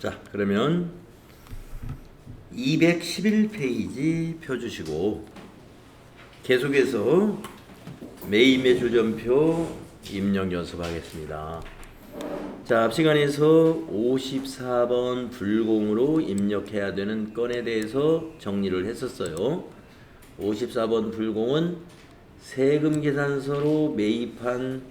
자, 그러면 211페이지 펴주시고 계속해서 매입 매출 전표 입력 연습하겠습니다. 자, 앞 시간에서 54번 불공으로 입력해야 되는 건에 대해서 정리를 했었어요. 54번 불공은 세금 계산서로 매입한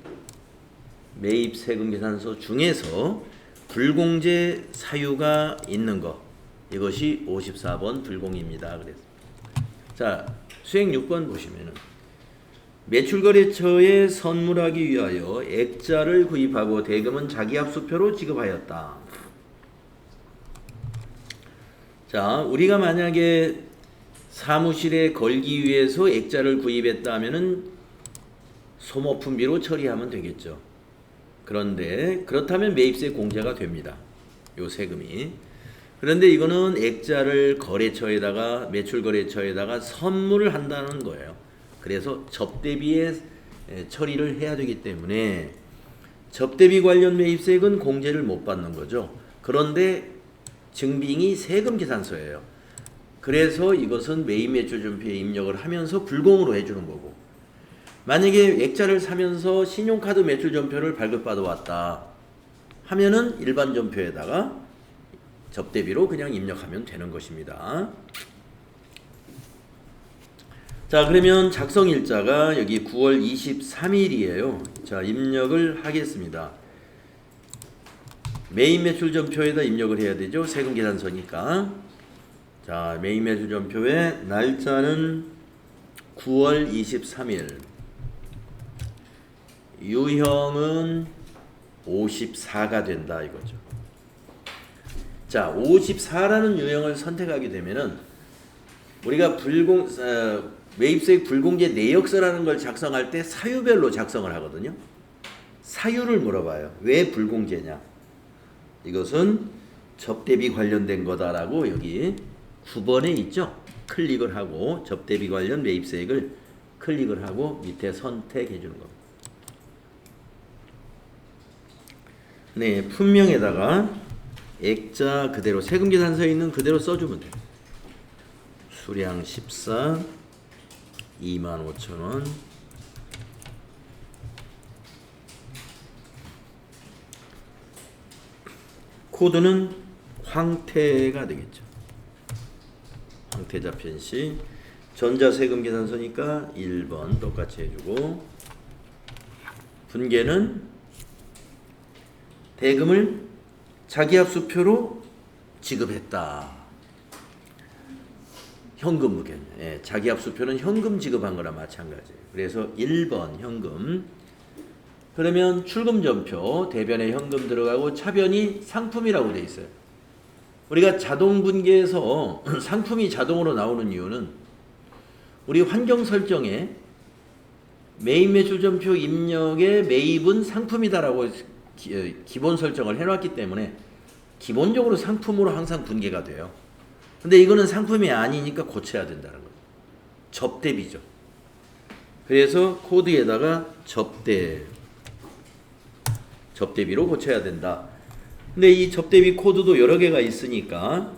매입 세금 계산서 중에서 불공제 사유가 있는 것, 이것이 54번 불공입니다. 그래서 자, 수행 6번 보시면은 매출거래처에 선물하기 위하여 액자를 구입하고 대금은 자기압수표로 지급하였다. 자, 우리가 만약에 사무실에 걸기 위해서 액자를 구입했다 하면은 소모품비로 처리하면 되겠죠. 그런데 그렇다면 매입세 공제가 됩니다. 요 세금이. 그런데 이거는 액자를 거래처에다가 매출거래처에다가 선물을 한다는 거예요. 그래서 접대비에 처리를 해야 되기 때문에 접대비 관련 매입세액은 공제를 못 받는 거죠. 그런데 증빙이 세금 계산서예요. 그래서 이것은 매입 매출 전표에 입력을 하면서 불공으로 해주는 거고, 만약에 액자를 사면서 신용카드 매출 전표를 발급받아 왔다 하면은 일반 전표에다가 접대비로 그냥 입력하면 되는 것입니다. 자, 그러면 작성일자가 여기 9월 23일이에요. 자, 입력을 하겠습니다. 매입 매출 전표에다 입력을 해야 되죠. 세금 계산서니까. 자, 매입 매출 전표의 날짜는 9월 23일. 유형은 54가 된다 이거죠. 자, 54라는 유형을 선택하게 되면은 우리가 매입세액 불공제 내역서라는 걸 작성할 때 사유별로 작성을 하거든요. 사유를 물어봐요. 왜 불공제냐? 이것은 접대비 관련된 거다라고 여기 9번에 있죠. 클릭을 하고 접대비 관련 매입세액을 클릭을 하고 밑에 선택해 주는 겁니다. 네, 품명에다가 액자 그대로 세금 계산서에 있는 그대로 써주면 돼요. 수량 14 25,000원. 코드는 황태가 되겠죠. 황태자 편시. 전자세금 계산서니까 1번 똑같이 해주고, 분계는 대금을 자기압수표로 지급했다. 현금 무게. 예, 자기압수표는 현금 지급한 거나 마찬가지예요. 그래서 1번 현금. 그러면 출금전표 대변에 현금 들어가고 차변이 상품이라고 돼 있어요. 우리가 자동 분계에서 상품이 자동으로 나오는 이유는 우리 환경 설정에 매입 매출 전표 입력에 매입은 상품이다라고 기본 설정을 해놨기 때문에 기본적으로 상품으로 항상 분계가 돼요. 근데 이거는 상품이 아니니까 고쳐야 된다는 거죠. 접대비죠. 그래서 코드에다가 접대비로 고쳐야 된다. 근데 이 접대비 코드도 여러 개가 있으니까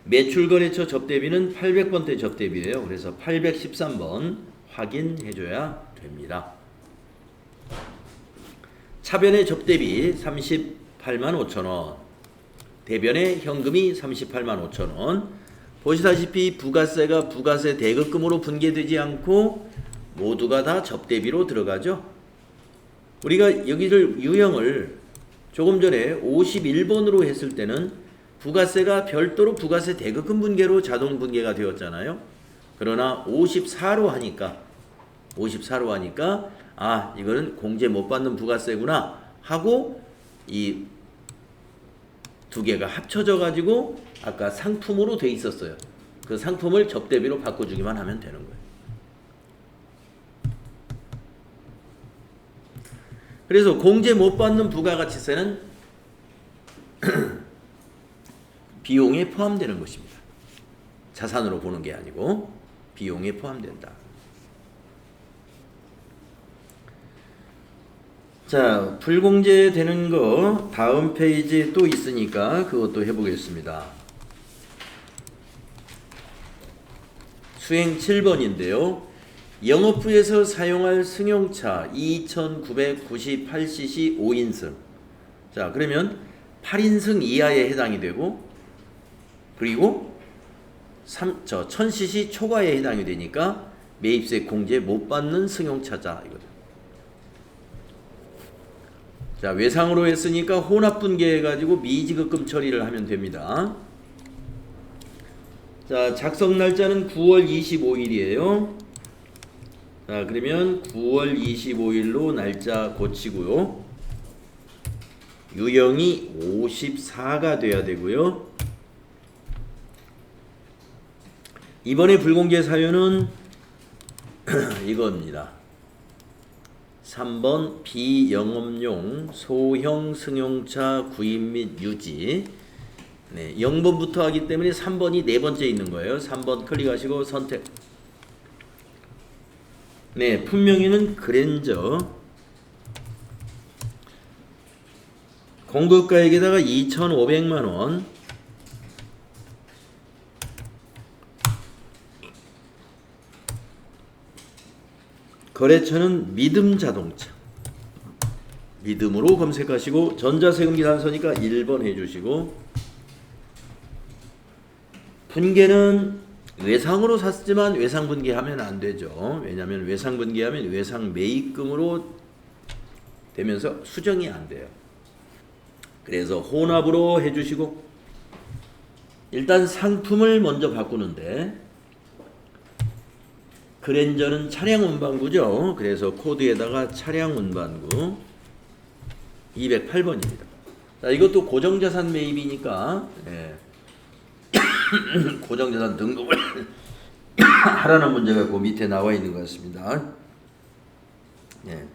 매출거래처 접대비는 800번대 접대비예요. 그래서 813번 확인해줘야 됩니다. 차변의 접대비 385,000원, 대변의 현금이 385,000원. 보시다시피 부가세가 부가세 대급금으로 분계되지 않고 모두가 다 접대비로 들어가죠. 우리가 여기를 유형을 조금 전에 51번으로 했을 때는 부가세가 별도로 부가세 대급금 분계로 자동 분계가 되었잖아요. 그러나 54로 하니까 아, 이거는 공제 못 받는 부가세구나 하고 이 두 개가 합쳐져 가지고 아까 상품으로 돼 있었어요. 그 상품을 접대비로 바꿔주기만 하면 되는 거예요. 그래서 공제 못 받는 부가가치세는 비용에 포함되는 것입니다. 자산으로 보는 게 아니고 비용에 포함된다. 자, 불공제되는 거 다음 페이지에 또 있으니까 그것도 해보겠습니다. 수행 7번인데요. 영업부에서 사용할 승용차 2998cc 5인승. 자, 그러면 8인승 이하에 해당이 되고, 그리고 1000cc 초과에 해당이 되니까 매입세 공제 못 받는 승용차자 이거죠. 자, 외상으로 했으니까 혼합분계해가지고 미지급금 처리를 하면 됩니다. 자, 작성 날짜는 9월 25일이에요. 자, 그러면 9월 25일로 날짜 고치고요. 유형이 54가 돼야 되고요. 이번에 불공제 사유는 이겁니다. 3번 비영업용 소형 승용차 구입 및 유지. 네, 0번부터 하기 때문에 3번이 네 번째 있는 거예요. 3번 클릭하시고 선택. 네, 품명의는 그랜저. 공급가액에다가 2,500만원. 거래처는 믿음자동차. 믿음으로 검색하시고 전자세금계산서니까 1번 해주시고, 분계는 외상으로 샀지만 외상분계하면 안 되죠. 왜냐하면 외상분계하면 외상매입금으로 되면서 수정이 안 돼요. 그래서 혼합으로 해주시고, 일단 상품을 먼저 바꾸는데, 그랜저는 차량 운반구죠. 그래서 코드에다가 차량 운반구 208번입니다. 자, 이것도 고정자산 매입이니까 고정자산 등록을 하라는 문제가 그 밑에 나와 있는 것 같습니다. 예.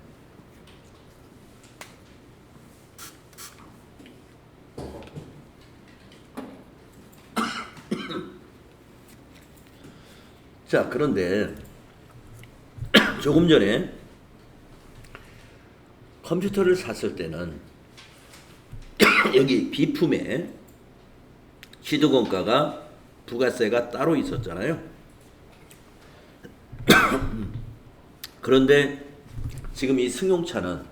자, 그런데 조금 전에 컴퓨터를 샀을 때는 여기 비품에 취득원가가 부가세가 따로 있었잖아요. 그런데 지금 이 승용차는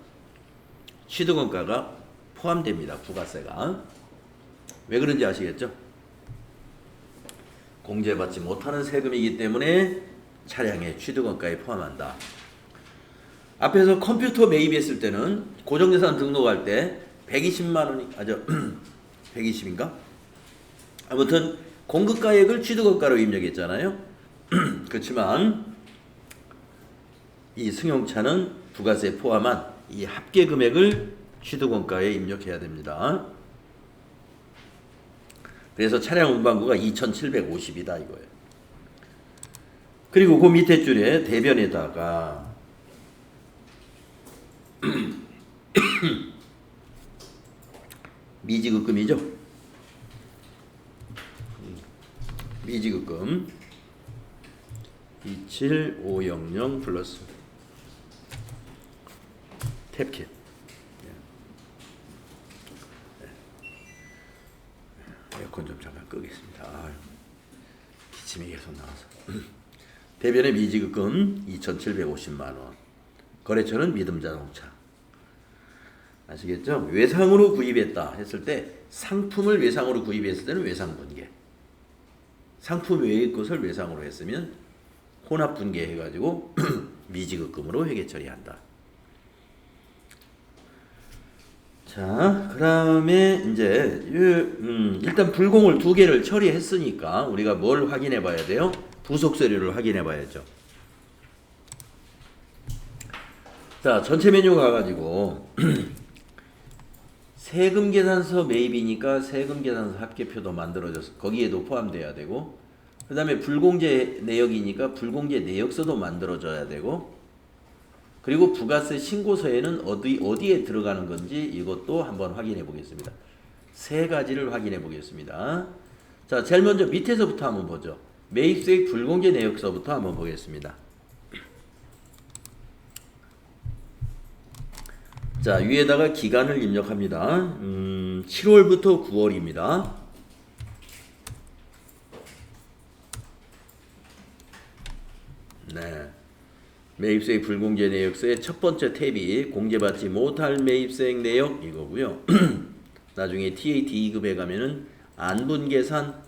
취득원가가 포함됩니다. 부가세가. 왜 그런지 아시겠죠? 공제받지 못하는 세금이기 때문에 차량의 취득원가에 포함한다. 앞에서 컴퓨터 매입했을 때는 고정자산 등록할 때 120만 원이 120인가? 아무튼 공급가액을 취득원가로 입력했잖아요. 그렇지만 이 승용차는 부가세 포함한 이 합계 금액을 취득원가에 입력해야 됩니다. 그래서 차량 운반구가 2,750이다 이거예요. 그리고 그 밑에 줄에 대변에다가 미지급금이죠. 미지급금 27500 플러스 탭킷. 에어컨 좀 잠깐 끄겠습니다. 기침이 계속 나와서. 대변의 미지급금 2,750만원. 거래처는 믿음자동차. 아시겠죠? 외상으로 구입했다 했을 때, 상품을 외상으로 구입했을 때는 외상분계. 상품 외의 것을 외상으로 했으면 혼합분계 해가지고 미지급금으로 회계 처리한다. 자, 그 다음에 이제 일단 불공을 2개를 처리했으니까 우리가 뭘 확인해 봐야 돼요? 부속서류를 확인해 봐야죠. 자, 전체 메뉴 가가지고 세금계산서 매입이니까 세금계산서 합계표도 만들어져서 거기에도 포함돼야 되고, 그 다음에 불공제 내역이니까 불공제 내역서도 만들어져야 되고, 그리고 부가세 신고서에는 어디에 들어가는 건지 이것도 한번 확인해 보겠습니다. 세 가지를 확인해 보겠습니다. 자, 제일 먼저 밑에서부터 한번 보죠. 매입세액 불공제 내역서부터 한번 보겠습니다. 자, 위에다가 기간을 입력합니다. 7월부터 9월입니다. 네. 매입세액 불공제 내역서의 첫 번째 탭이 공제받지 못할 매입세액 내역 이거고요. 나중에 TAT 2급에 가면은 안분계산,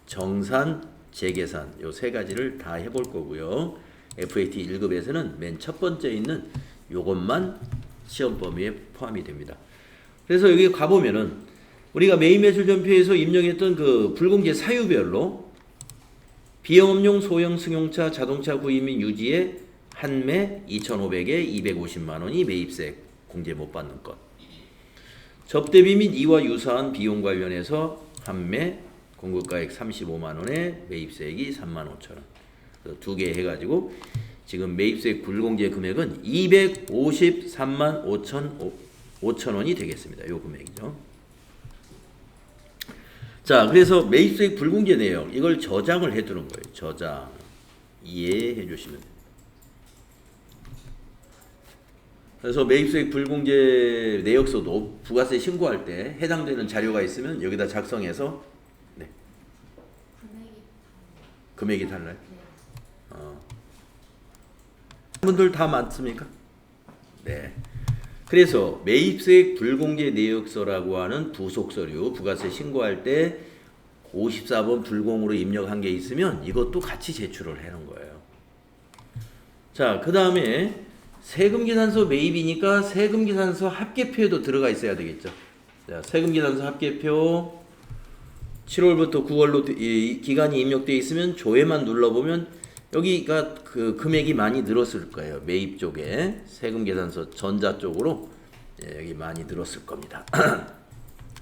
정산, 재계산 요 세 가지를 다 해볼 거고요. FAT 1급에서는 맨 첫 번째 있는 요것만 시험 범위에 포함이 됩니다. 그래서 여기 가보면은 우리가 매입매출전표에서 입력했던 그 불공제 사유별로 비영업용 소형 승용차 자동차 구입 및 유지에 한매 2,500에 250만 원이 매입세 공제 못 받는 것. 접대비 및 이와 유사한 비용 관련해서 한매 공급가액 35만 원에 매입세액이 3만 5천 원. 두 개 해가지고 지금 매입세액 불공제 금액은 253만 5천 원이 되겠습니다. 요 금액이죠. 자, 그래서 매입세액 불공제 내역 이걸 저장을 해두는 거예요. 저장 이해해 주시면 됩니다. 그래서 매입세액 불공제 내역서도 부가세 신고할 때 해당되는 자료가 있으면 여기다 작성해서 네. 금액이 달라요? 분들 다 맞습니까? 네. 그래서 매입세액 불공제 내역서라고 하는 부속서류 부가세 신고할 때 54번 불공으로 입력한 게 있으면 이것도 같이 제출을 하는 거예요. 자, 그 다음에 세금계산서 매입이니까 세금계산서 합계표에도 들어가 있어야 되겠죠. 자, 세금계산서 합계표 7월부터 9월로 기간이 입력되어 있으면 조회만 눌러보면 여기가 그 금액이 많이 늘었을 거예요. 매입 쪽에 세금계산서 전자 쪽으로 여기 많이 늘었을 겁니다.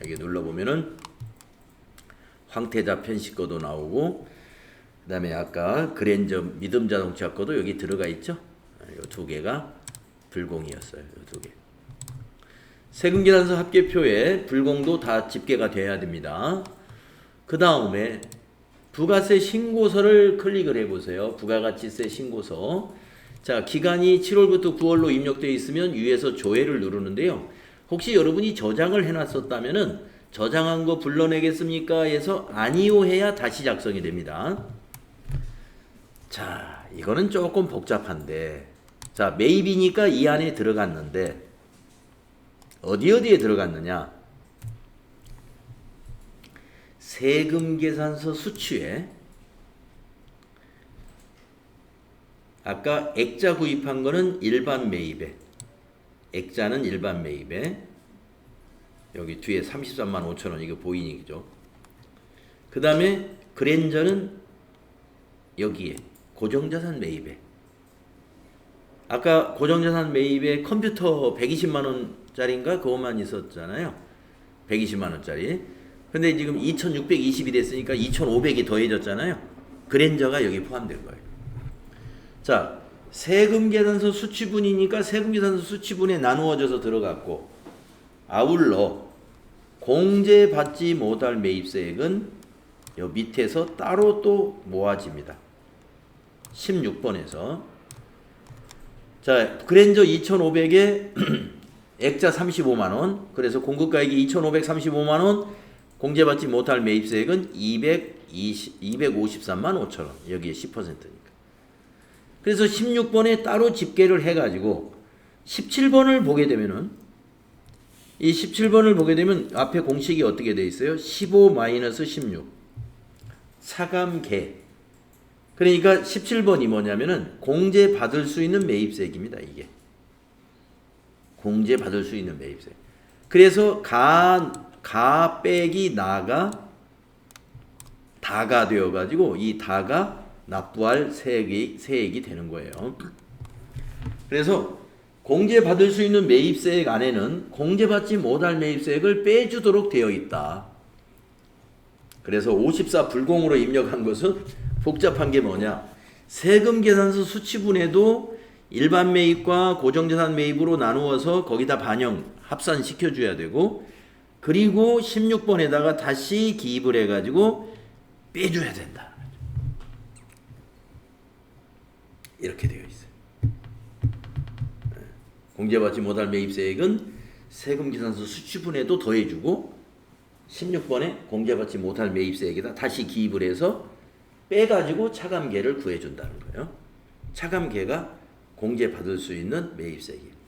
여기 눌러보면은 황태자 편식 거도 나오고 그 다음에 아까 그랜저 믿음자동차 거도 여기 들어가 있죠. 이 두 개가 불공이었어요. 이 두 개. 세금계산서 합계표에 불공도 다 집계가 돼야 됩니다. 그 다음에 부가세 신고서를 클릭을 해보세요. 부가가치세 신고서. 자, 기간이 7월부터 9월로 입력되어 있으면 위에서 조회를 누르는데요. 혹시 여러분이 저장을 해놨었다면은 저장한 거 불러내겠습니까? 해서 아니요 해야 다시 작성이 됩니다. 자, 이거는 조금 복잡한데 자, 매입이니까 이 안에 들어갔는데 어디에 들어갔느냐? 세금계산서 수취에 아까 액자 구입한 거는 일반 매입에 액자는 일반 매입에 여기 뒤에 33만 5천 원 이거 보이니죠. 그 다음에 그랜저는 여기에 고정자산 매입에 아까 고정자산 매입에 컴퓨터 120만 원짜리인가 그것만 있었잖아요. 120만 원짜리. 근데 지금 2620이 됐으니까 2500이 더해졌잖아요. 그랜저가 여기 포함된 거예요. 자, 세금계산서 수취분이니까 세금계산서 수취분에 나누어져서 들어갔고 아울러 공제받지 못할 매입세액은 여 밑에서 따로 또 모아집니다. 16번에서 자, 그랜저 2500에 액자 35만원 그래서 공급가액이 2535만원 공제받지 못할 매입세액은 253만 5천원 여기에 10%니까 그래서 16번에 따로 집계를 해가지고 17번을 보게 되면은 이 17번을 보게 되면 앞에 공식이 어떻게 되어 있어요? 15-16 사감계 그러니까 17번이 뭐냐면은 공제받을 수 있는 매입세액입니다. 이게 공제받을 수 있는 매입세액 그래서 가 빼기 나가 다가 되어가지고 이 다가 납부할 세액이 되는 거예요. 그래서 공제받을 수 있는 매입세액 안에는 공제받지 못할 매입세액을 빼주도록 되어 있다. 그래서 54 불공으로 입력한 것은 복잡한 게 뭐냐? 세금계산서 수취분에도 일반 매입과 고정자산 매입으로 나누어서 거기다 반영 합산시켜줘야 되고 그리고 16번에다가 다시 기입을 해가지고 빼줘야 된다. 이렇게 되어 있어요. 공제받지 못할 매입세액은 세금계산서 수취분에도 더해주고 16번에 공제받지 못할 매입세액에다 다시 기입을 해서 빼가지고 차감계를 구해준다는 거예요. 차감계가 공제받을 수 있는 매입세액이에요.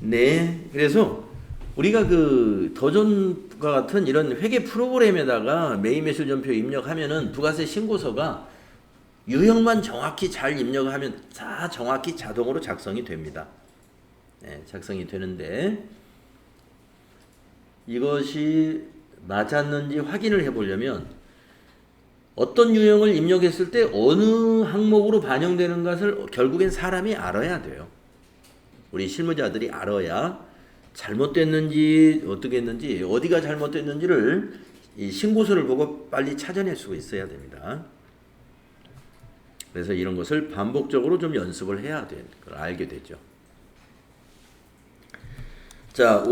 네, 그래서 우리가 그 더존과 같은 이런 회계 프로그램에다가 매입매수전표 입력하면은 부가세 신고서가 유형만 정확히 잘 입력하면 다 정확히 자동으로 작성이 됩니다. 네, 작성이 되는데 이것이 맞았는지 확인을 해보려면 어떤 유형을 입력했을 때 어느 항목으로 반영되는 것을 결국엔 사람이 알아야 돼요. 우리 실무자들이 알아야 잘못됐는지 어떻게 했는지 어디가 잘못됐는지를 이 신고서를 보고 빨리 찾아낼 수 있어야 됩니다. 그래서 이런 것을 반복적으로 좀 연습을 해야 되는 걸 알게 되죠. 자,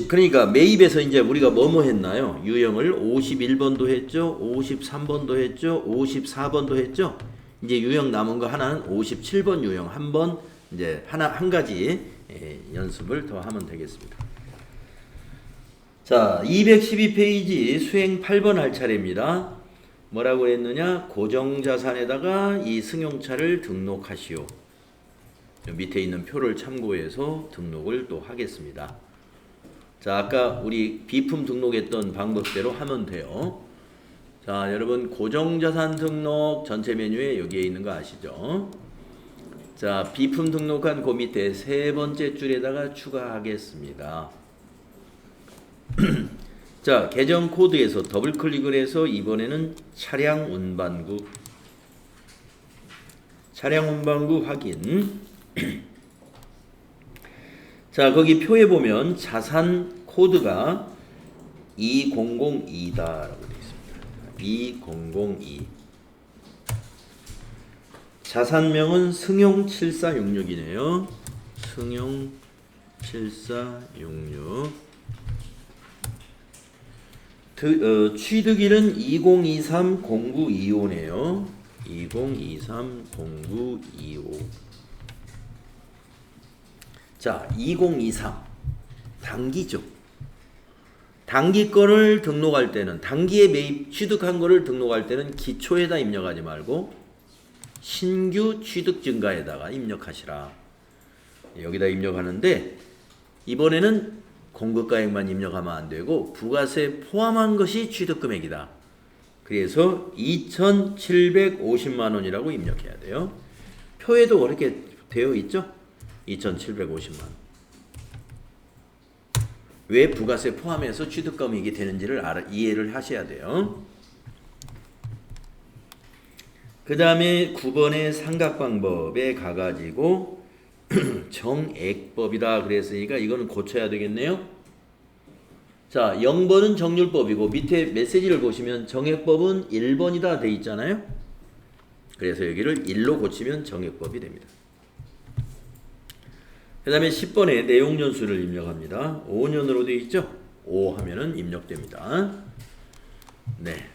그러니까 매입에서 이제 우리가 뭐뭐 했나요? 유형을 51번도 했죠. 53번도 했죠. 54번도 했죠. 이제 유형 남은 거 하나는 57번 유형 한 번 이제 한 가지 연습을 더 하면 되겠습니다. 자, 212페이지 수행 8번 할 차례입니다. 뭐라고 했느냐? 고정자산에다가 이 승용차를 등록하시오. 밑에 있는 표를 참고해서 등록을 또 하겠습니다. 자, 아까 우리 비품 등록했던 방법대로 하면 돼요. 자, 여러분 고정자산 등록 전체 메뉴에 여기에 있는 거 아시죠? 자, 비품 등록한 그 밑에 세 번째 줄에다가 추가하겠습니다. 자, 계정 코드에서 더블 클릭을 해서 이번에는 차량 운반구 확인. 자, 거기 표에 보면 자산 코드가 2002다라고 되어 있습니다. 2002. 자산명은 승용 7466이네요. 승용 7466. 취득일은 2023-0925네요. 2023-0925. 자, 2023 단기죠. 단기 거를 등록할 때는 단기에 매입 취득한 거를 등록할 때는 기초에다 입력하지 말고 신규 취득 증가에다가 입력하시라. 여기다 입력하는데 이번에는 공급가액만 입력하면 안 되고 부가세 포함한 것이 취득금액이다. 그래서 2,750만 원이라고 입력해야 돼요. 표에도 그렇게 되어 있죠? 2,750만 원. 왜 부가세 포함해서 취득금액이 되는지를 이해를 하셔야 돼요. 그 다음에 9번의 삼각방법에 가가지고 정액법이다 그랬으니까 이거는 고쳐야 되겠네요. 자, 0번은 정률법이고 밑에 메시지를 보시면 정액법은 1번이다 돼 있잖아요. 그래서 여기를 1로 고치면 정액법이 됩니다. 그 다음에 10번에 내용연수를 입력합니다. 5년으로 되어 있죠? 5 하면은 입력됩니다. 네.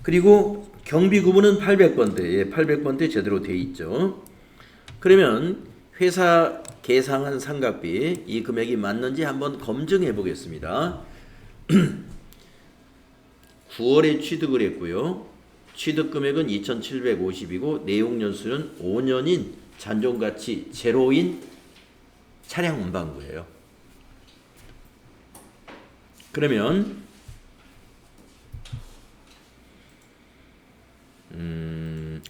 그리고 경비구분은 800번대, 800번대 제대로 되어 있죠. 그러면 회사 계상한 상각비 이 금액이 맞는지 한번 검증해 보겠습니다. 9월에 취득을 했고요. 취득 금액은 2,750이고 내용 연수는 5년인 잔존가치 제로인 차량 운반구예요. 그러면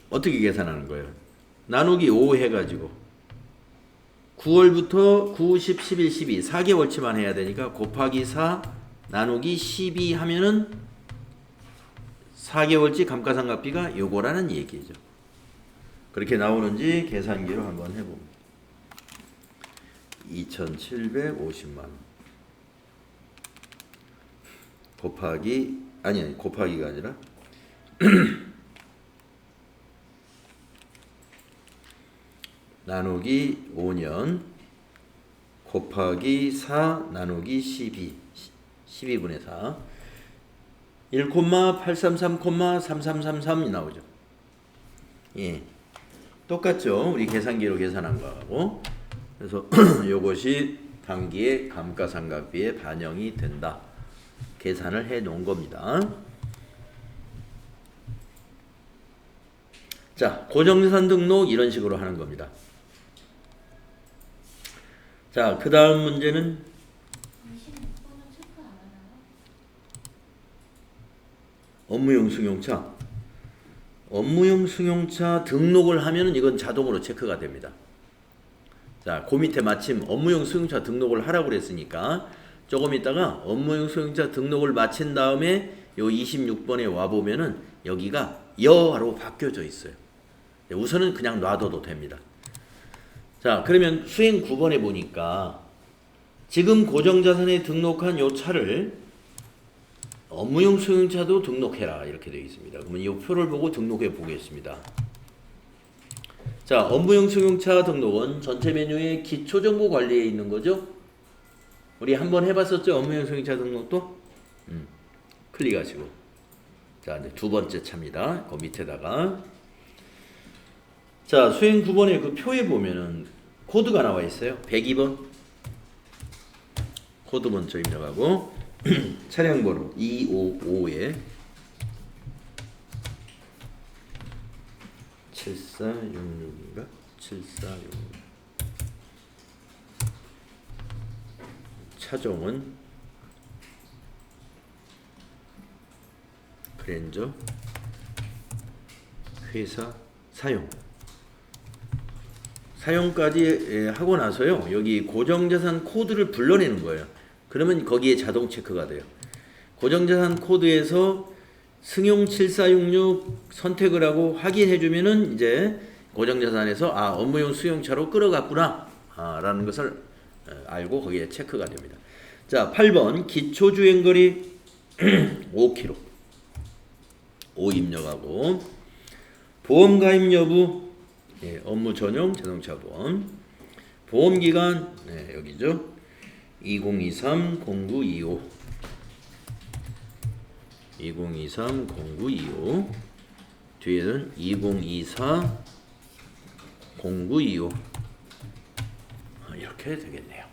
어떻게 계산하는 거예요? 나누기 5 해가지고 9월부터 9, 10, 11, 12 4개월치만 해야 되니까 곱하기 4 나누기 12 하면은 4개월치 감가상각비가 요거라는 얘기죠. 그렇게 나오는지 계산기로 한번 해봅니다. 2,750만 곱하기 아니 곱하기가 아니라 나누기 5년 곱하기 4 나누기 12분의 4 1,833,3333이 나오죠. 예. 똑같죠. 우리 계산기로 계산한 거하고. 그래서 이것이 당기의 감가상각비에 반영이 된다. 계산을 해 놓은 겁니다. 자, 고정자산 등록 이런 식으로 하는 겁니다. 자, 그 다음 문제는 업무용 승용차. 업무용 승용차 등록을 하면은 이건 자동으로 체크가 됩니다. 자, 그 밑에 마침 업무용 승용차 등록을 하라고 그랬으니까 조금 있다가 업무용 승용차 등록을 마친 다음에 요 26번에 와 보면은 여기가 여로 바뀌어져 있어요. 우선은 그냥 놔둬도 됩니다. 자, 그러면 수행 9번에 보니까 지금 고정자산에 등록한 요 차를 업무용 승용차도 등록해라 이렇게 되어 있습니다. 그러면 이 표를 보고 등록해 보겠습니다. 자, 업무용 승용차 등록은 전체 메뉴의 기초정보 관리에 있는 거죠. 우리 한번 해봤었죠. 업무용 승용차 등록도. 클릭하시고. 자, 이제 두 번째 차입니다. 그 밑에다가. 자, 수행 9번의 그 표에 보면은 코드가 나와 있어요. 102번. 코드 먼저 입력하고. 차량 번호 255에 7466인가? 7466. 차종은 그랜저. 회사 사용. 사용까지 하고 나서요. 여기 고정자산 코드를 불러내는 거예요. 그러면 거기에 자동 체크가 돼요. 고정자산 코드에서 승용 7466 선택을 하고 확인해 주면은 이제 고정자산에서 업무용 승용차로 끌어갔구나 라는 것을 알고 거기에 체크가 됩니다. 자, 8번 기초주행거리 5km 5 입력하고 보험 가입 여부 업무 전용 자동차 보험 보험기간 여기죠. 2023-0925 2023-0925 뒤에는 2024-0925 이렇게 되겠네요.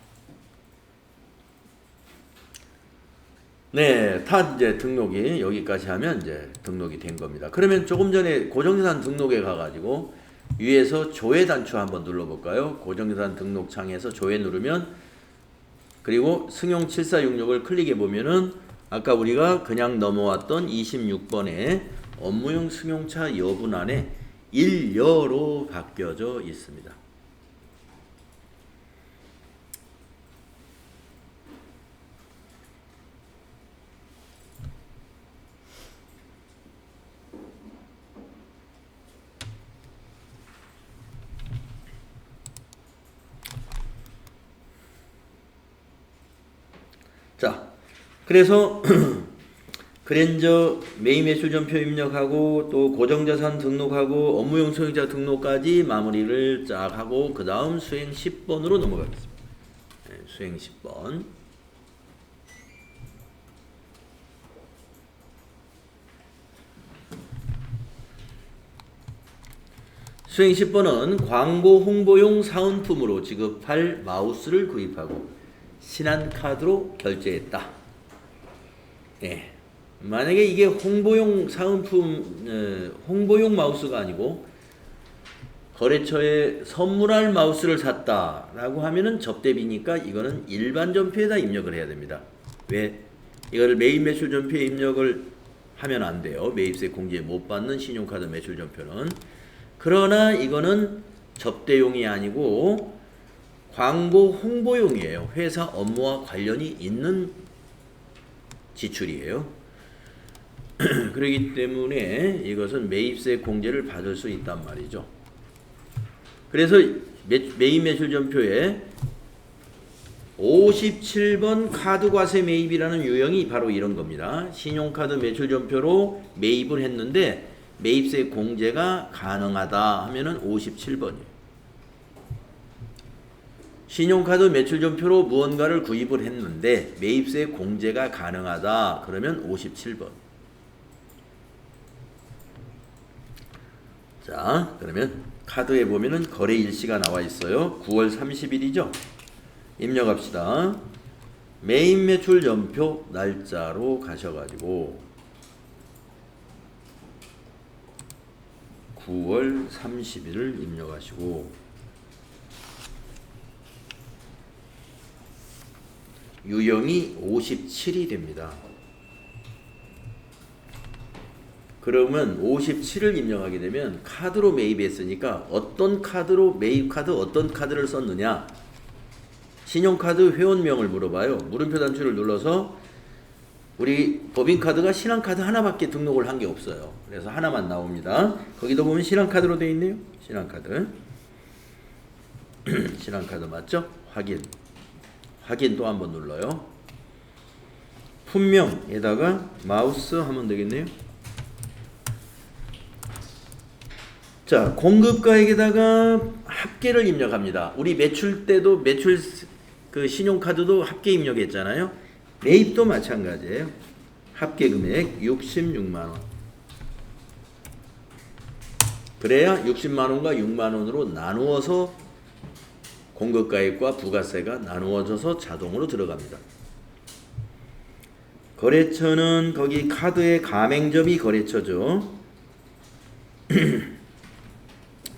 네, 다 이제 등록이 여기까지 하면 이제 등록이 된 겁니다. 그러면 조금 전에 고정자산 등록에 가가지고 위에서 조회 단추 한번 눌러볼까요? 고정자산 등록 창에서 조회 누르면 그리고 승용 7466을 클릭해 보면은 아까 우리가 그냥 넘어왔던 26번에 업무용 승용차 여분안에 1여로 바뀌어져 있습니다. 자, 그래서 그랜저 매입 매출전표 입력하고 또 고정자산 등록하고 업무용 승용차 등록까지 마무리를 쫙 하고 그 다음 수행 10번으로 넘어가겠습니다. 네, 수행 10번. 수행 10번은 광고 홍보용 사은품으로 지급할 마우스를 구입하고 신한카드로 결제했다. 예. 만약에 이게 홍보용 사은품, 홍보용 마우스가 아니고 거래처에 선물할 마우스를 샀다라고 하면은 접대비니까 이거는 일반 전표에다 입력을 해야 됩니다. 왜? 이거를 매입 매출 전표에 입력을 하면 안 돼요. 매입세 공제 못 받는 신용카드 매출 전표는. 그러나 이거는 접대용이 아니고 광고 홍보용이에요. 회사 업무와 관련이 있는 지출이에요. 그렇기 때문에 이것은 매입세 공제를 받을 수 있단 말이죠. 그래서 매입 매출 전표에 57번 카드 과세 매입이라는 유형이 바로 이런 겁니다. 신용카드 매출 전표로 매입을 했는데 매입세 공제가 가능하다 하면은 57번이에요. 신용카드 매출전표로 무언가를 구입을 했는데 매입세 공제가 가능하다 그러면 57번. 자, 그러면 카드에 보면은 거래 일시가 나와 있어요. 9월 30일이죠. 입력합시다. 메인 매출 연표 날짜로 가셔가지고 9월 30일을 입력하시고 유형이 57이 됩니다. 그러면 57을 입력하게 되면 카드로 매입했으니까 어떤 카드로 매입 카드 어떤 카드를 썼느냐, 신용카드 회원명을 물어봐요. 물음표 단추를 눌러서 우리 법인카드가 신한카드 하나밖에 등록을 한 게 없어요. 그래서 하나만 나옵니다. 거기도 보면 신한카드로 되어 있네요. 신한카드 신한카드 맞죠? 확인 또 한번 눌러요. 품명에다가 마우스 하면 되겠네요. 자, 공급가액에다가 합계를 입력합니다. 우리 매출 때도 매출 그 신용카드도 합계 입력했잖아요. 매입도 마찬가지예요. 합계 금액 66만 원. 그래야 60만 원과 6만 원으로 나누어서 공급가액과 부가세가 나누어져서 자동으로 들어갑니다. 거래처는 거기 카드의 가맹점이 거래처죠.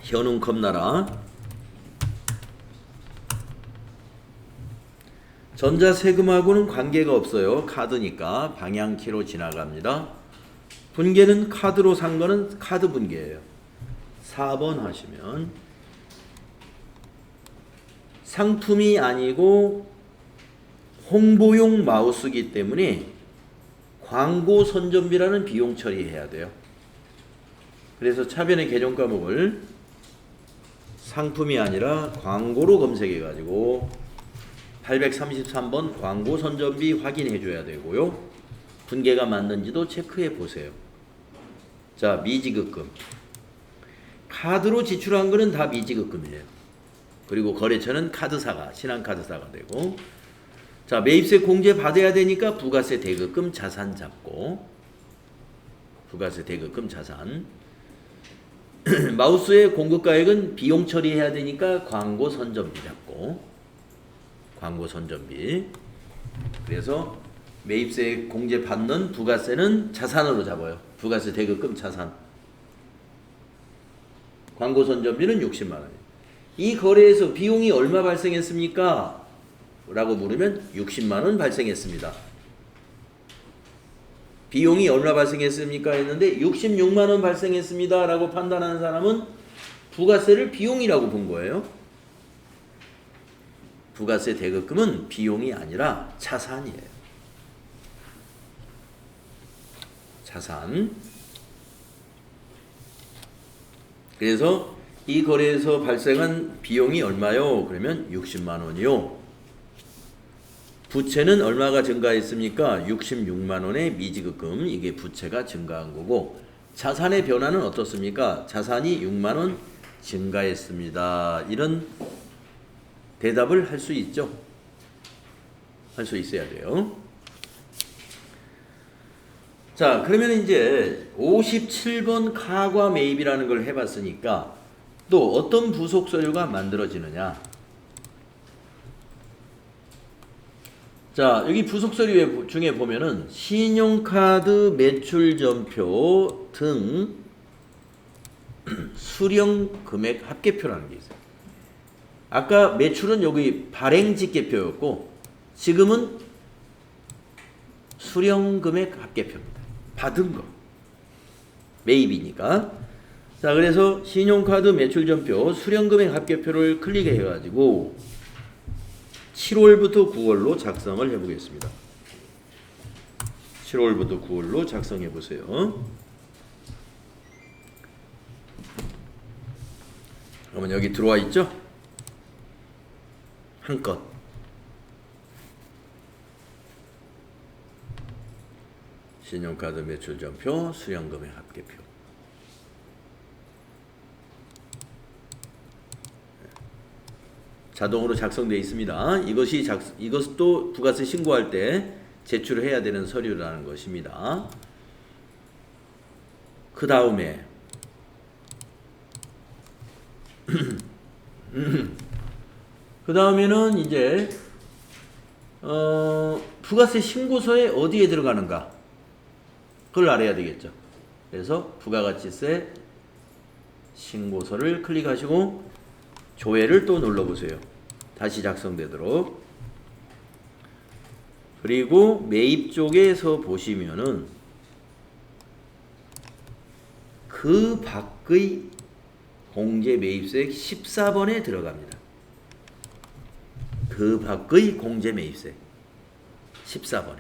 현웅컵나라. 전자세금하고는 관계가 없어요. 카드니까 방향키로 지나갑니다. 분계는 카드로 산 거는 카드 분계예요. 4번 하시면 상품이 아니고 홍보용 마우스기 때문에 광고 선전비라는 비용 처리해야 돼요. 그래서 차변의 개정 과목을 상품이 아니라 광고로 검색해 가지고 833번 광고 선전비 확인해 줘야 되고요. 분계가 맞는지도 체크해 보세요. 자, 미지급금. 카드로 지출한 거는 다 미지급금이에요. 그리고 거래처는 카드사가, 신한카드사가 되고, 자, 매입세 공제 받아야 되니까 부가세 대급금 자산 잡고, 부가세 대급금 자산. 마우스의 공급가액은 비용 처리해야 되니까 광고 선전비 잡고, 광고 선전비. 그래서 매입세 공제 받는 부가세는 자산으로 잡아요. 부가세 대급금 자산. 광고 선전비는 60만 원이에요. 이 거래에서 비용이 얼마 발생했습니까? 라고 물으면 60만 원 발생했습니다. 비용이 얼마 발생했습니까? 했는데 66만 원 발생했습니다. 라고 판단하는 사람은 부가세를 비용이라고 본 거예요. 부가세 대급금은 비용이 아니라 자산이에요. 자산. 그래서 이 거래에서 발생한 비용이 얼마요? 그러면 60만 원이요. 부채는 얼마가 증가했습니까? 66만 원의 미지급금. 이게 부채가 증가한 거고, 자산의 변화는 어떻습니까? 자산이 6만 원 증가했습니다. 이런 대답을 할 수 있죠. 할 수 있어야 돼요. 자, 그러면 이제 57번 가과 매입이라는 걸 해봤으니까 또 어떤 부속 서류가 만들어지느냐. 자, 여기 부속 서류 중에 보면은 신용카드 매출전표 등 수령 금액 합계표라는 게 있어요. 아까 매출은 여기 발행직계표였고 지금은 수령 금액 합계표입니다. 받은 거. 매입이니까. 자, 그래서 신용카드 매출전표 수령금액 합계표를 클릭해 가지고 7월부터 9월로 작성을 해 보겠습니다. 7월부터 9월로 작성해 보세요. 그러면 여기 들어와 있죠? 한껏. 신용카드 매출전표 수령금액 합계표. 자동으로 작성되어 있습니다. 이것도 부가세 신고할 때 제출을 해야 되는 서류라는 것입니다. 그 다음에 그 다음에는 이제 부가세 신고서에 어디에 들어가는가 그걸 알아야 되겠죠. 그래서 부가가치세 신고서를 클릭하시고 조회를 또 눌러보세요. 다시 작성되도록. 그리고 매입 쪽에서 보시면은 그 밖의 공제 매입세액 14번에 들어갑니다. 그 밖의 공제 매입세액 14번에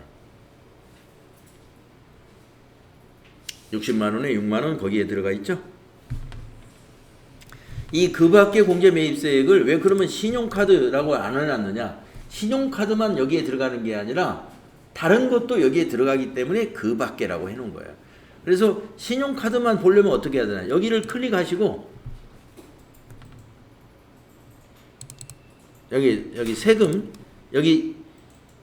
60만원에 6만원 거기에 들어가 있죠. 이 그 밖의 공제 매입세액을 왜 그러면 신용카드라고 안 해놨느냐, 신용카드만 여기에 들어가는 게 아니라 다른 것도 여기에 들어가기 때문에 그 밖에라고 해놓은 거예요. 그래서 신용카드만 보려면 어떻게 해야 되나, 여기를 클릭하시고 여기 세금 여기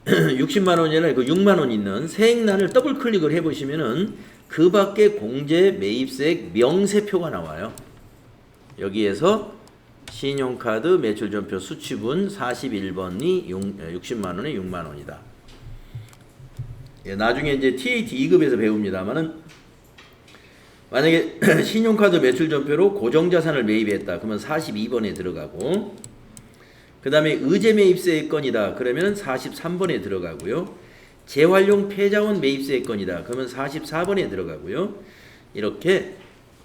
60만원이나 그 6만원 있는 세액란을 더블 클릭을 해보시면은 그 밖에 공제 매입세액 명세표가 나와요. 여기에서 신용카드 매출전표 수취분 41번이 60만원에 6만원이다. 예, 나중에 이제 TAT 2급에서 배웁니다만은 만약에 신용카드 매출전표로 고정자산을 매입했다. 그러면 42번에 들어가고, 그 다음에 의제 매입세액 건이다. 그러면 43번에 들어가고요. 재활용 폐자원 매입세액 건이다. 그러면 44번에 들어가고요. 이렇게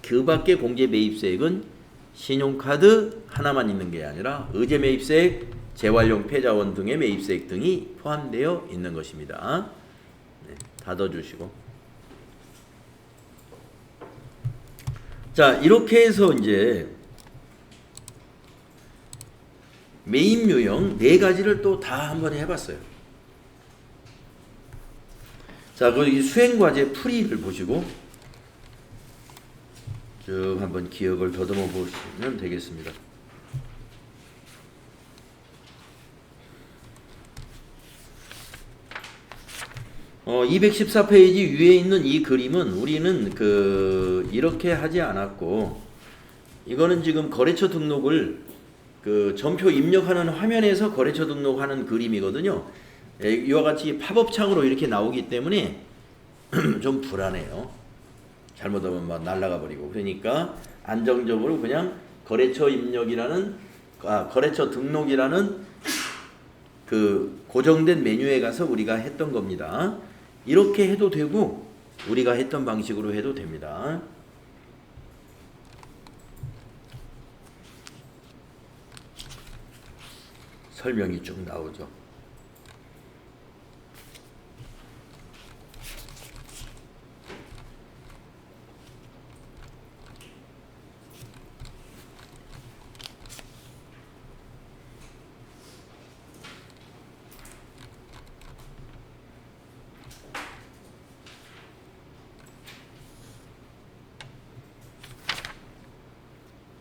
그 밖에 공제 매입세액은 신용카드 하나만 있는 게 아니라 의제 매입세액, 재활용 폐자원 등의 매입세액 등이 포함되어 있는 것입니다. 네, 닫아주시고. 자, 이렇게 해서 이제 매입 유형 4가지를 또 다 한번 해봤어요. 자, 거기 수행과제 풀이를 보시고 쭉 한번 기억을 더듬어 보시면 되겠습니다. 어, 214페이지 위에 있는 이 그림은 우리는 이렇게 하지 않았고, 이거는 지금 거래처 등록을 전표 입력하는 화면에서 거래처 등록하는 그림이거든요. 이와 같이 팝업창으로 이렇게 나오기 때문에 좀 불안해요. 잘못하면 막 날아가 버리고. 그러니까 안정적으로 그냥 거래처 입력이라는 거래처 등록이라는 그 고정된 메뉴에 가서 우리가 했던 겁니다. 이렇게 해도 되고 우리가 했던 방식으로 해도 됩니다. 설명이 쭉 나오죠.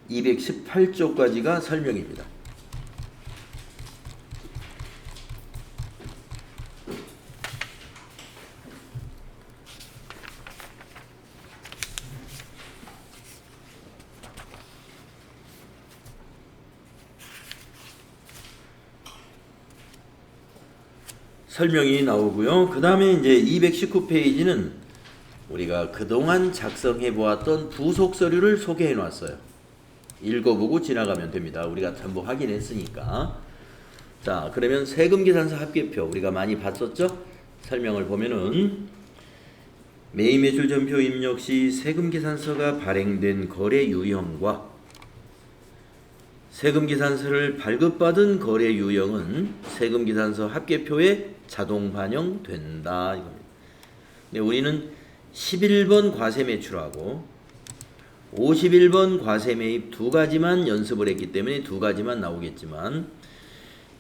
(218조까지가) 설명입니다. 설명이 나오고요. 그 다음에 이제 219페이지는 우리가 그동안 작성해 보았던 부속 서류를 소개해 놨어요. 읽어보고 지나가면 됩니다. 우리가 전부 확인했으니까. 자, 그러면 세금계산서 합계표 우리가 많이 봤었죠? 설명을 보면은 매입매출전표 입력 시 세금계산서가 발행된 거래 유형과 세금계산서를 발급받은 거래 유형은 세금계산서 합계표에 자동 반영된다 이겁니다. 근데 우리는 11번 과세매출하고 51번 과세매입 2가지만 연습을 했기 때문에 2가지만 나오겠지만,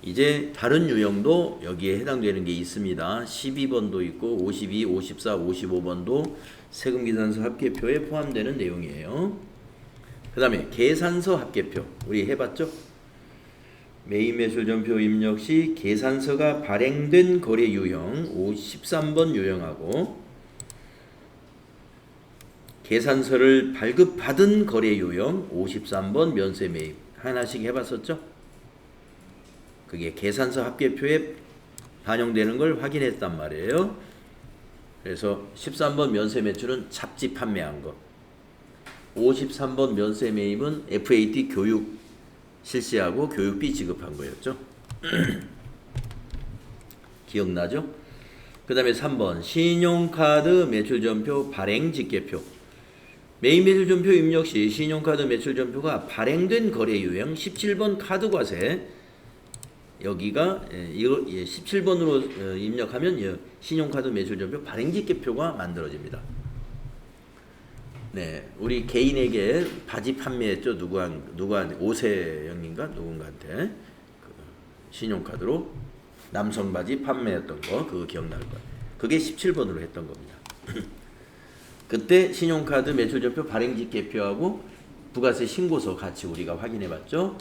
이제 다른 유형도 여기에 해당되는 게 있습니다. 12번도 있고 52, 54, 55번도 세금계산서 합계표에 포함되는 내용이에요. 그 다음에 계산서 합계표 우리 해봤죠? 매입매출전표 입력 시 계산서가 발행된 거래 유형 13번 유형하고 계산서를 발급받은 거래 유형 53번 면세매입 하나씩 해봤었죠? 그게 계산서 합계표에 반영되는 걸 확인했단 말이에요. 그래서 13번 면세 매출은 잡지 판매한 거, 53번 면세 매입은 FAT 교육 실시하고 교육비 지급한 거였죠. 기억나죠? 그 다음에 3번 신용카드 매출전표 발행 직계표. 매입 매출전표 입력 시 신용카드 매출전표가 발행된 거래 유형 17번 카드과세, 여기가 이거 17번으로 입력하면 신용카드 매출전표 발행 직계표가 만들어집니다. 네, 우리 개인에게 바지 판매했죠. 누구한테 오세 형인가 누군가한테 그 신용카드로 남성 바지 판매했던 거 그거 기억날 거예요. 그게 17번으로 했던 겁니다. 그때 신용카드 매출전표 발행직계표하고 부가세 신고서 같이 우리가 확인해봤죠.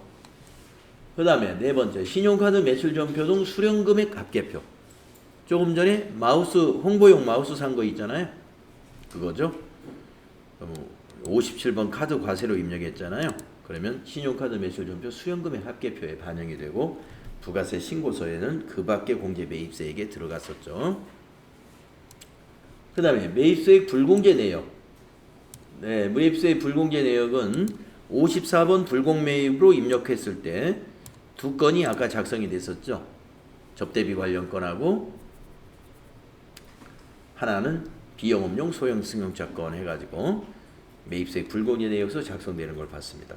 그 다음에 네 번째 신용카드 매출전표 등 수령금액 합계표. 조금 전에 마우스 홍보용 마우스 산 거 있잖아요. 그거죠. 57번 카드 과세로 입력했잖아요. 그러면 신용카드 매출전표 수령금액 합계표에 반영이 되고 부가세 신고서에는 그 밖에 공제 매입세액에 들어갔었죠. 그 다음에 매입세액 불공제 내역. 네, 매입세액 불공제 내역은 54번 불공매입으로 입력했을 때 두 건이 아까 작성이 됐었죠. 접대비 관련 건하고 하나는 비영업용 소형 승용차 건 해가지고 매입세액 불공제 내역서 작성되는 걸 봤습니다.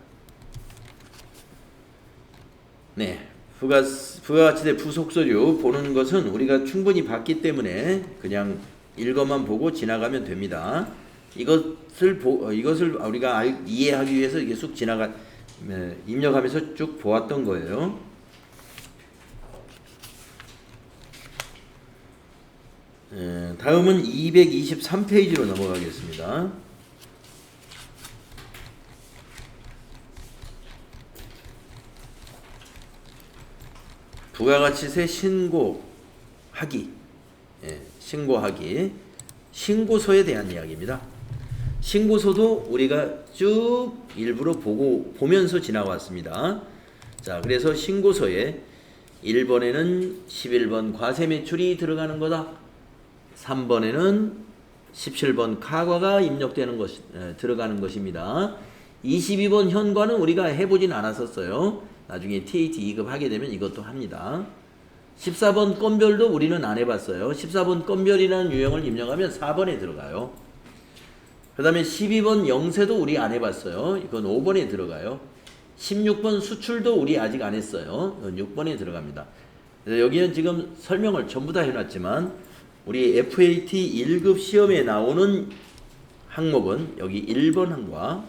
네, 부가가치세 부속서류 보는 것은 우리가 충분히 봤기 때문에 그냥 읽어만 보고 지나가면 됩니다. 이것을 우리가 이해하기 위해서 이게 쑥 입력하면서 쭉 보았던 거예요. 다음은 223페이지로 넘어가겠습니다. 부가가치세 신고하기. 신고하기. 신고서에 대한 이야기입니다. 신고서도 우리가 쭉 일부러 보면서 지나왔습니다. 자, 그래서 신고서에 1번에는 11번 과세 매출이 들어가는 거다. 3번에는 17번 카과가 입력되는 들어가는 것입니다. 22번 현과는 우리가 해보진 않았었어요. 나중에 TAT 2급 하게 되면 이것도 합니다. 14번 건별도 우리는 안 해봤어요. 14번 건별이라는 유형을 입력하면 4번에 들어가요. 그 다음에 12번 영세도 우리 안 해봤어요. 이건 5번에 들어가요. 16번 수출도 우리 아직 안 했어요. 이건 6번에 들어갑니다. 여기는 지금 설명을 전부 다 해놨지만 우리 FAT 1급 시험에 나오는 항목은 여기 1번과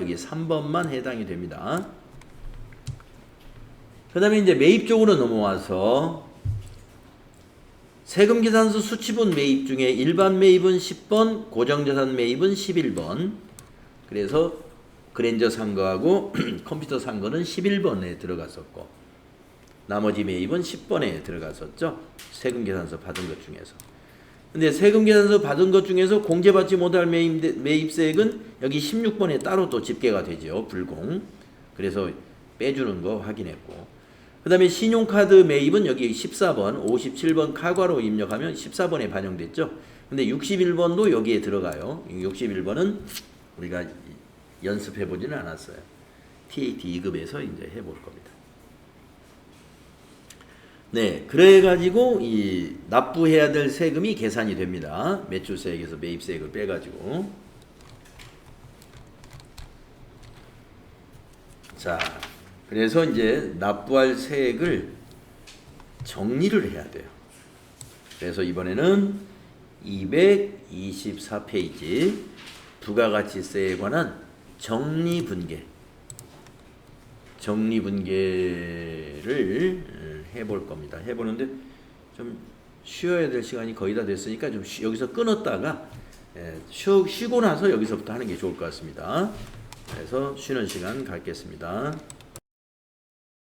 여기 3번만 해당이 됩니다. 그 다음에 이제 매입 쪽으로 넘어와서 세금계산서 수치분 매입 중에 일반 매입은 10번, 고정자산 매입은 11번. 그래서 그랜저 산 거하고 컴퓨터 산 거는 11번에 들어갔었고 나머지 매입은 10번에 들어갔었죠. 세금계산서 받은 것 중에서. 근데 세금계산서 받은 것 중에서 공제받지 못할 매입세액은 여기 16번에 따로 또 집계가 되죠. 불공. 그래서 빼주는 거 확인했고. 그 다음에 신용카드 매입은 여기 14번, 57번 카과로 입력하면 14번에 반영됐죠. 근데 61번도 여기에 들어가요. 61번은 우리가 연습해보지는 않았어요. TAT 2급에서 이제 해볼 겁니다. 네, 그래가지고 이 납부해야 될 세금이 계산이 됩니다. 매출세액에서 매입세액을 빼가지고. 자. 그래서 이제 납부할 세액을 정리를 해야 돼요. 그래서 이번에는 224페이지 부가가치세에 관한 정리분계를 해볼 겁니다. 해보는데 좀 쉬어야 될 시간이 거의 다 됐으니까 좀 여기서 끊었다가 쉬고 나서 여기서부터 하는 게 좋을 것 같습니다. 그래서 쉬는 시간 갖겠습니다.